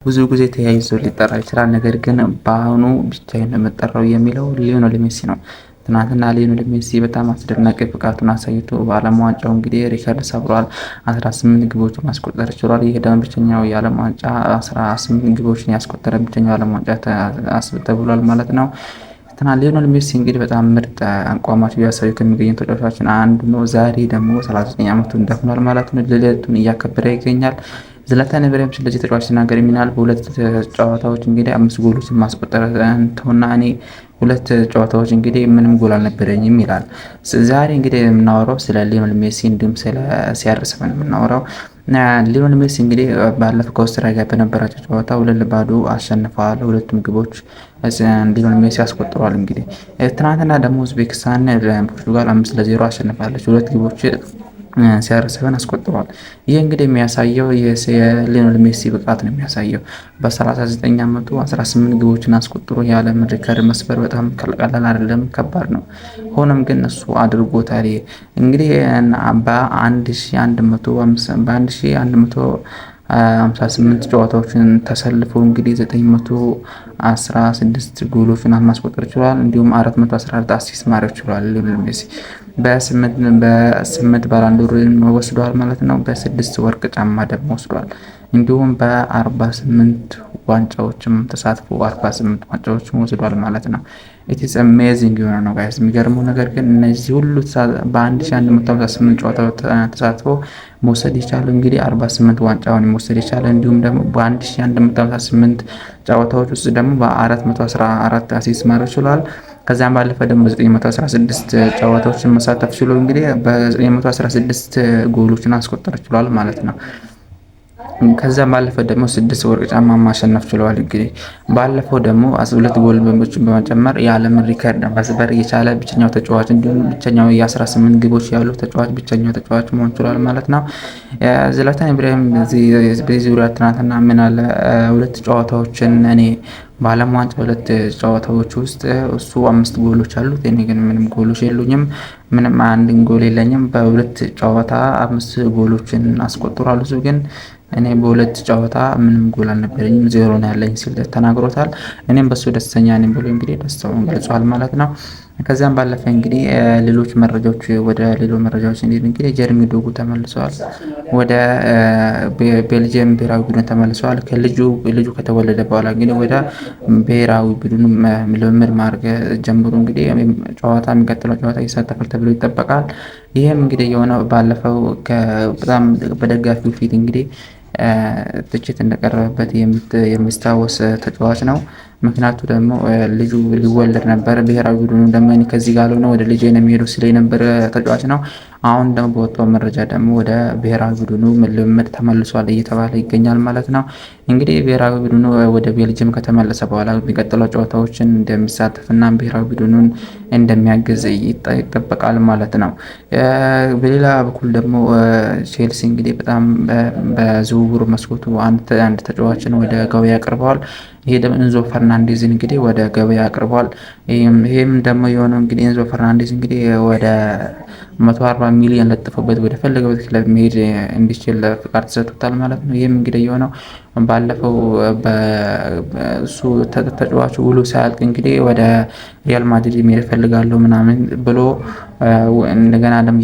ብዙ ጊዜ ተያይዞ ሊጠራ ይችላል። ነገር ግን በአሁኑ ብቻዬን ነው የምጠራው የሚለው ሊዮኔል ሜሲ ነው። ትናንትና ሊዮኔል ሜሲ በጣም አስደናቂ ብቃቱን አሳይቶ በዓለም ዋንጫው እንግዲህ ሪከርድ ሰብሯል። 18 ግቦችን ማስቆጠር ችሏል። ይህ ደግሞ ብቸኛው የዓለም ዋንጫ 18 ግቦችን ያስቆጠረ ብቸኛው የዓለም ዋንጫ ተብሏል ማለት ነው። ሊዮኔል ሜሲ እንግዲህ በጣም ምርጥ አቋማቸው እያሳዩ ከሚገኙ ተጫዋቾችን አንዱ ነው። ዛሬ ደግሞ 39 ዓመቱን ደፍኗል ማለት ነው። ልደቱን እያከበረ ይገኛል። ዝላታን ኢብራሂሞቪች ስለዚህ ተጫዋች ሲናገር የሚናል በሁለት ጨዋታዎች እንግዲህ 5 ጎሎችን ማስቆጠር ተውና እኔ ሁለት ጨዋታዎች እንግዲህ ምንም ጎል አልነበረኝም ይላል። ዛሬ እንግዲህ የምናወራው ስለ ሊዮኔል ሜሲ እንዲሁም ስለ CR7 የምናወራው። ሊዮኔል ሜሲ እንግዲህ ባለፈው ከአውስትራሊያ ጋር በነበራቸው ጨዋታ 2-0 አሸንፈዋል። ሁለቱም ግቦች ሊዮኔል ሜሲ አስቆጥሯል። እንግዲህ ትናንትና ደግሞ ኡዝቤኪስታን ፖርቱጋል 5-0 አሸንፋለች። ሁለት ግቦች CR7 አስቆጥሯል። ይህ እንግዲህ የሚያሳየው የሊዮኔል ሜሲ ብቃት ነው የሚያሳየው። በ39 ዓመቱ 18 ግቦችን አስቆጥሮ የዓለም ሪከርድ መስበር በጣም ቀላል አይደለም፣ ከባድ ነው። ሆኖም ግን እሱ አድርጎታል። እንግዲህ በ1158 ጨዋታዎችን ተሰልፎ እንግዲህ 916 ጎሎችን ማስቆጠር ችሏል። እንዲሁም 414 አሲስት ማድረግ ችሏል። ሊዮኔል ሜሲ በ8 ባላንዶርን ወስዷል ማለት ነው። በ6 ወርቅ ጫማ ደግሞ ወስዷል። እንዲሁም በ48 ዋንጫዎችም ተሳትፎ 48 ዋንጫዎችም ወስዷል ማለት ነው። ኢትስ አሜዚንግ የሆነ ነው ጋይስ። የሚገርመው ነገር ግን እነዚህ ሁሉ በ1158 ጨዋታዎች ተሳትፎ መውሰድ የቻለ እንግዲህ 48 ዋንጫውን መውሰድ የቻለ እንዲሁም ደግሞ በ1158 ጨዋታዎች ውስጥ ደግሞ በ414 አሲስት ማድረግ ችሏል። ከዚያም ባለፈ ደግሞ 916 ጨዋታዎችን መሳተፍ ችሎ እንግዲህ በ916 ጎሎችን አስቆጠር ችሏል ማለት ነው። ከዛም ባለፈ ደግሞ 6 ወርቅ ጫማ ማሸነፍ ችለዋል። እንግዲህ ባለፈው ደግሞ 12 ጎል በመጨመር የዓለምን ሪከርድ መስበር የቻለ ብቸኛው ተጫዋች እንዲሁም ብቸኛው የ18 ግቦች ያሉ ተጫዋች ብቸኛው ተጫዋች መሆን ችሏል ማለት ነው። ዝላታን ኢብራሂም በዚህ ዙሪያ ትናንትና ምን አለ፣ ሁለት ጨዋታዎችን እኔ በዓለም ዋንጫ 2 ጨዋታዎች ውስጥ እሱ 5 ጎሎች አሉት፣ እኔ ግን ምንም ጎሎች የሉኝም፣ ምንም አንድን ጎል የለኝም። በሁለት ጨዋታ 5 ጎሎችን አስቆጥሯል እሱ ግን እኔ በሁለት ጨዋታ ምንም ጎል አልነበረኝም፣ 0 ነው ያለኝ ሲል ተናግሮታል። እኔም በሱ ደስተኛ ነኝ ብሎ እንግዲህ ደስታውን ገልጿል ማለት ነው። ከዚያም ባለፈ እንግዲህ ሌሎች መረጃዎች እንግዲህ ጀርሚ ዶጉ ተመልሰዋል፣ ወደ ቤልጅየም ብሔራዊ ቡድን ተመልሰዋል። ልጁ ከተወለደ በኋላ እንግዲህ ወደ ብሔራዊ ቡድኑ ልምምድ ማድረግ ጀምሮ እንግዲህ የሚቀጥለው ጨዋታ ይሳተፋል ተብሎ ይጠበቃል። ይህም እንግዲህ የሆነው ባለፈው በጣም በደጋፊው ፊት እንግዲህ ትችት እንደቀረበበት የሚስታወስ ተጫዋች ነው። ምክንያቱ ደግሞ ልጁ ሊወለድ ነበር፣ ብሔራዊ ቡድኑ ደግሞ ከዚህ ጋር ሆነ ወደ ልጄ ነው የሚሄዱ ሲል የነበረ ተጫዋች ነው። አሁን ደግሞ በወጣው መረጃ ደግሞ ወደ ብሔራዊ ቡድኑ ልምምድ ተመልሷል እየተባለ ይገኛል ማለት ነው። እንግዲህ ብሔራዊ ቡድኑ ወደ ቤልጅየም ከተመለሰ በኋላ የሚቀጥለው ጨዋታዎችን እንደሚሳተፍና ብሔራዊ ቡድኑን እንደሚያግዝ ይጠበቃል ማለት ነው። በሌላ በኩል ደግሞ ቼልሲ እንግዲህ በጣም በዝውውሩ መስኮቱ አንድ ተጫዋችን ወደ ገበያ አቅርበዋል። ይሄ ደግሞ ኤንዞ ፈርናንዴዝን እንግዲህ ወደ ገበያ አቅርቧል። ይሄም ደግሞ የሆነው እንግዲህ ኤንዞ ፈርናንዴዝ እንግዲህ ወደ 140 ሚሊዮን ለጥፎበት ወደ ፈለገበት ክለብ መሄድ እንዲችል ፍቃድ ተሰጥቶታል ማለት ነው። ይህም እንግዲህ የሆነው ባለፈው በእሱ ተጫዋቹ ውሉ ሳያልቅ እንግዲህ ወደ ሪያል ማድሪድ መሄድ እፈልጋለሁ ምናምን ብሎ እንደገና ደግሞ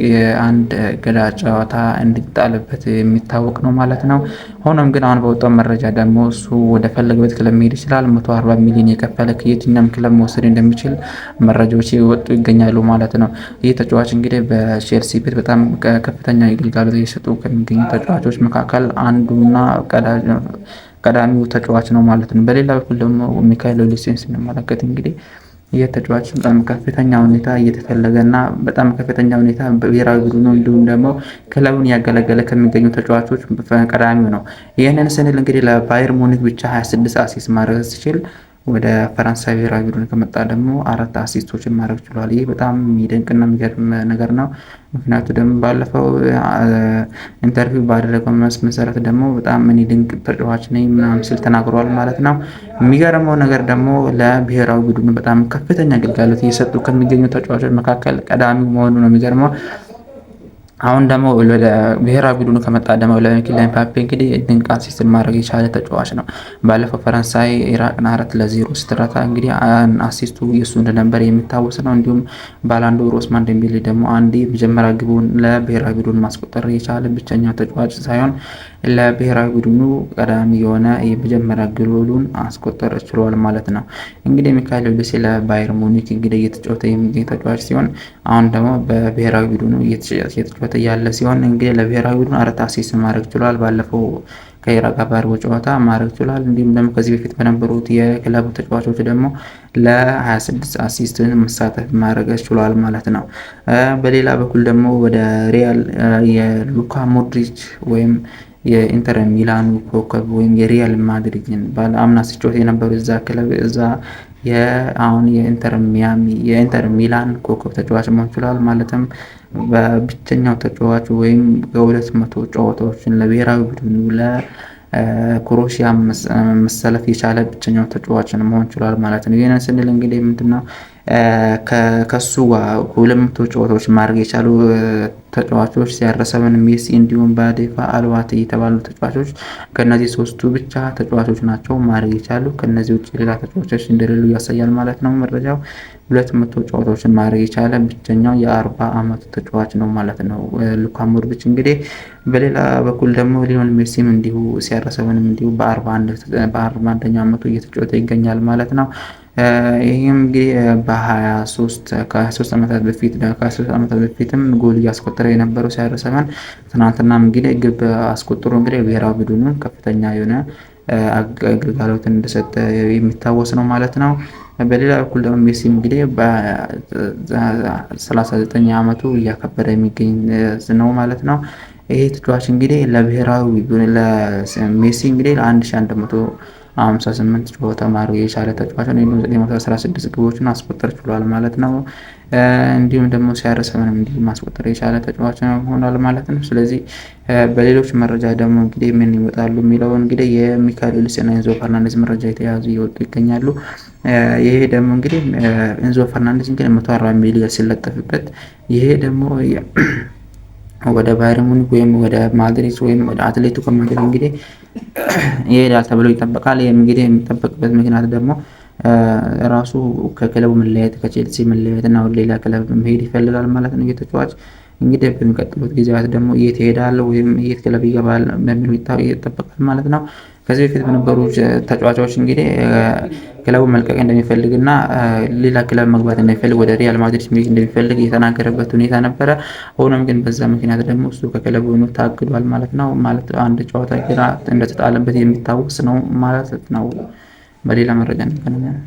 የአንድ እገዳ ጨዋታ እንዲጣልበት የሚታወቅ ነው ማለት ነው። ሆኖም ግን አሁን በወጣው መረጃ ደግሞ እሱ ወደ ፈለገበት ክለብ መሄድ ይችላል። 140 ሚሊዮን የከፈለ ከየትኛውም ክለብ መውሰድ እንደሚችል መረጃዎች ይወጡ ይገኛሉ ማለት ነው። ይህ ተጫዋች እንግዲህ በቼልሲ ቤት በጣም ከፍተኛ ግልጋሎት እየሰጡ ከሚገኙ ተጫዋቾች መካከል አንዱና ቀዳሚው ተጫዋች ነው ማለት ነው። በሌላ በኩል ደግሞ ሚካኤል ኦሊሴን ስንመለከት እንግዲህ ይህ ተጫዋች በጣም ከፍተኛ ሁኔታ እየተፈለገና በጣም ከፍተኛ ሁኔታ በብሔራዊ ቡድኑ እንዲሁም ደግሞ ክለቡን ያገለገለ ከሚገኙ ተጫዋቾች ቀዳሚው ነው። ይህንን ስንል እንግዲህ ለባየር ሙኒክ ብቻ 26 አሲስት ማድረግ ሲችል ወደ ፈረንሳይ ብሔራዊ ቡድን ከመጣ ደግሞ 4 አሲስቶችን ማድረግ ችሏል። ይህ በጣም የሚደንቅና የሚገርም ነገር ነው። ምክንያቱ ደግሞ ባለፈው ኢንተርቪው ባደረገው መሰረት ደግሞ በጣም እኔ ድንቅ ተጫዋች ነኝ ምናምን ሲል ተናግሯል ማለት ነው። የሚገርመው ነገር ደግሞ ለብሔራዊ ቡድኑ በጣም ከፍተኛ ግልጋሎት እየሰጡ ከሚገኙ ተጫዋቾች መካከል ቀዳሚው መሆኑ ነው የሚገርመው። አሁን ደግሞ ወደ ብሔራዊ ቡድኑ ከመጣ ደግሞ ለኪሊያን ምባፔ እንግዲህ ድንቅ አሲስትን ማድረግ የቻለ ተጫዋች ነው። ባለፈው ፈረንሳይ ኢራቅን 4-0 ስትረታ እንግዲህ አሲስቱ የሱ እንደነበር የሚታወስ ነው። እንዲሁም ባላንዶር ኦስማን ዴምቤሌ ደግሞ አንድ የመጀመሪያ ግቡን ለብሔራዊ ቡድኑ ማስቆጠር የቻለ ብቸኛው ተጫዋች ሳይሆን ለብሔራዊ ቡድኑ ቀዳሚ የሆነ የመጀመሪያ ግቡን ማስቆጠር ችሏል ማለት ነው። እንግዲህ ሚካኤል ኦሊሴ ለባየር ሙኒክ እንግዲህ እየተጫወተ የሚገኝ ተጫዋች ሲሆን አሁን ደግሞ በብሔራዊ ቡድኑ እየተጫወተ ያለ ሲሆን እንግዲህ ለብሔራዊ ቡድኑ 4 አሲስት ማድረግ ችሏል። ባለፈው ከኢራቅ ጋር ባደረገው ጨዋታ ማድረግ ችሏል። እንዲሁም ደግሞ ከዚህ በፊት በነበሩት የክለቡ ተጫዋቾች ደግሞ ለ26 አሲስትን መሳተፍ ማድረግ ችሏል ማለት ነው። በሌላ በኩል ደግሞ ወደ ሪያል የሉካ ሞድሪች ወይም የኢንተር ሚላኑ ኮከብ ወይም የሪያል ማድሪድን አምና ሲጫወት የነበሩ እዛ ክለብ እዛ አሁን የኢንተር ሚላን ኮከብ ተጫዋች መሆን ችሏል። ማለትም በብቸኛው ተጫዋች ወይም ከ200 ጨዋታዎችን ለብሔራዊ ቡድኑ ለክሮኤሺያ መሰለፍ የቻለ ብቸኛው ተጫዋችን መሆን ችሏል ማለት ነው። ይህንን ስንል እንግዲህ ምንድነው ከሱ ጋር 200 ጨዋታዎች ማድረግ የቻሉ ተጫዋቾች ሲያረሰብን ሜሲ እንዲሁም ባዴፋ አልባቲ የተባሉ ተጫዋቾች ከነዚህ ሶስቱ ብቻ ተጫዋቾች ናቸው ማድረግ የቻሉ። ከነዚህ ውጭ ሌላ ተጫዋቾች እንደሌሉ ያሳያል ማለት ነው መረጃው። 200 ጨዋታዎችን ማድረግ የቻለ ብቸኛው የ40 ዓመቱ ተጫዋች ነው ማለት ነው ሉካ ሞድሪች። እንግዲህ በሌላ በኩል ደግሞ ሊዮኔል ሜሲም እንዲሁ ሲያረሰብንም እንዲሁ በ41ኛው ዓመቱ እየተጫወተ ይገኛል ማለት ነው። ይህም እንግዲህ ከ23 ዓመታት በፊትም ጎል እያስቆጠረ የነበረው ሲያረሰበን ትናንትናም እንግዲህ ግብ አስቆጥሮ እንግዲህ ብሔራዊ ቡድኑን ከፍተኛ የሆነ አገልግሎትን እንደሰጠ የሚታወስ ነው ማለት ነው። በሌላ በኩል ደግሞ ሜሲ እንግዲህ በ39 ዓመቱ እያከበረ የሚገኝ ነው ማለት ነው። ይሄ ተጫዋች እንግዲህ ለብሔራዊ ለሜሲ እንግዲህ ለ1158 ጨዋታ ማድረግ የቻለ ተጫዋች ነው። 916 ግቦችን ማስቆጠር ችሏል ማለት ነው። እንዲሁም ደግሞ ሲያረሰብንም እንዲሁ ማስቆጠር የቻለ ተጫዋች ሆኗል ማለት ነው። ስለዚህ በሌሎች መረጃ ደግሞ እንግዲህ ምን ይወጣሉ የሚለው እንግዲህ የሚካኤል ኦሊሴ እና ኤንዞ ፈርናንዴዝ መረጃ የተያዙ እየወጡ ይገኛሉ። ይሄ ደግሞ እንግዲህ ኤንዞ ፈርናንዴዝ እንግዲህ 140 ሚሊዮን ሲለጠፍበት ይሄ ደግሞ ወደ ባየር ሙኒክ ወይም ወደ ማድሪድ ወይም ወደ አትሌቲኮ ማድሪድ እንግዲህ ይሄዳል ተብሎ ይጠበቃል። ይሄም እንግዲህ የሚጠበቅበት ምክንያት ደግሞ ራሱ ከክለቡ መለያየት ከቼልሲ መለያየት እና ወደ ሌላ ክለብ መሄድ ይፈልጋል ማለት ነው። የተጫዋች እንግዲህ በሚቀጥሉት ጊዜያት ደግሞ የት ይሄዳል ወይም የት ክለብ ይገባል በሚሉ ይጠበቃል ማለት ነው። ከዚህ በፊት በነበሩ ተጫዋቾች እንግዲህ ክለቡ መልቀቅ እንደሚፈልግና ሌላ ክለብ መግባት እንደሚፈልግ ወደ ሪያል ማድሪድ መሄድ እንደሚፈልግ የተናገረበት ሁኔታ ነበረ። ሆኖም ግን በዛ ምክንያት ደግሞ እሱ ከክለቡ ታግዷል ማለት ነው። ማለት አንድ ጨዋታ እንደተጣለበት የሚታወስ ነው ማለት ነው። በሌላ መረጃ እንገናኛለን።